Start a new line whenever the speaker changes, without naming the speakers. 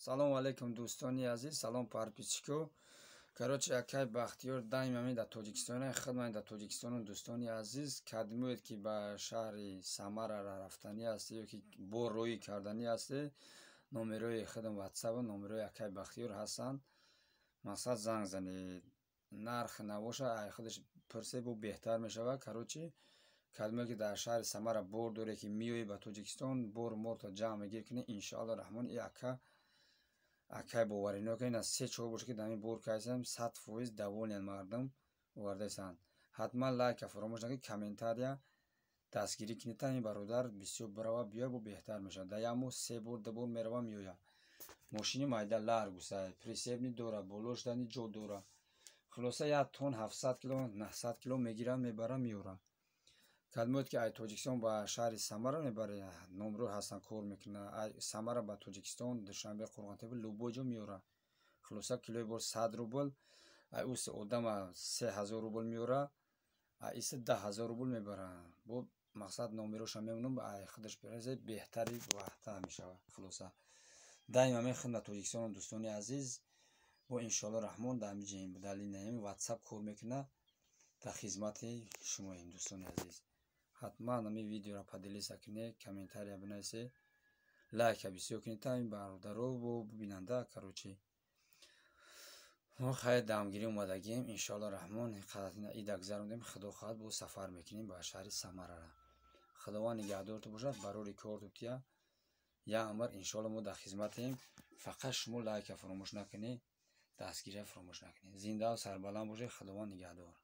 салому алейкум дӯстони азиз, салом парпичко. Короче, якай бахтиёр даимами дар Тоҷикистон хидмат дар Тоҷикистону дӯстони азиз, кадмуед ки ба шаҳри Самара рафтани асте ё ки бо рӯи кардани асте, номерои хидм ватсап номерои якай бахтиёр ҳастанд. Мақсад занг занед, нарх набоша ай худаш пурсе бо беҳтар мешавад. Короче, кадмуед ки дар шаҳри Самара бор доре ки миёи ба Тоҷикистон, бор морто ҷамъ мегир кунӣ, иншоаллоҳ раҳмон и акай боваринок ин аз 3-4 боша ки дар ин бор кайсам 100% даволен мардум овардасанд. Ҳатман лайка фаромӯш накунед, комментария дастгирӣ кунед. Ин бародар бисёр барава биёяд бо беҳтар мешавад. Дар як моҳ 3 бор 2 бор мерава меояд. Мошини майда ларгусай, присебни дора, болош дани ҷо дора. Хулоса 1 тонн 700 кило 900 кило мегирам, мебара, меорам. Кадмуед ки ай Тоҷикистон ба шаҳри Самара мебаре, номро ҳастан кор мекуна. Ай Самара ба Тоҷикистон, Душанбе, Қурғонтепи, Лубойҷо меора. Хулоса килои бор 100 рубл, ай уси одама 3000 рубл меора, ай иси 10000 рубл мебара. Бо мақсад номероша мемонам, ай худаш презе беҳтари ваҳтар мешавад. Хулоса даима мехидмат Тоҷикистону дӯстони азиз, бо иншоаллоҳ раҳмон дар ҳамин далини WhatsApp кор мекуна. Дар хизмати шумоем дӯстони азиз. ҳатман ҳамин видеоро падилиса кунед, комментария бинависед, лайка бисёр кунед. Ин бародаро бо бинанда короче мо хай дамгирӣ омадагем. Иншоаллоҳ раҳмон ида гузарондем, худо хоҳад бо сафар мекунем ба шаҳри Самарара. Худованд нигаҳдортон бошад. Барори кортутия як амр иншоаллоҳ мо дар хизматем. Фақат шумо лайка фаромӯш накунед, дастгирия фаромӯш накунед. Зинда ва сарбаланд бошед. Худованд нигаҳдор.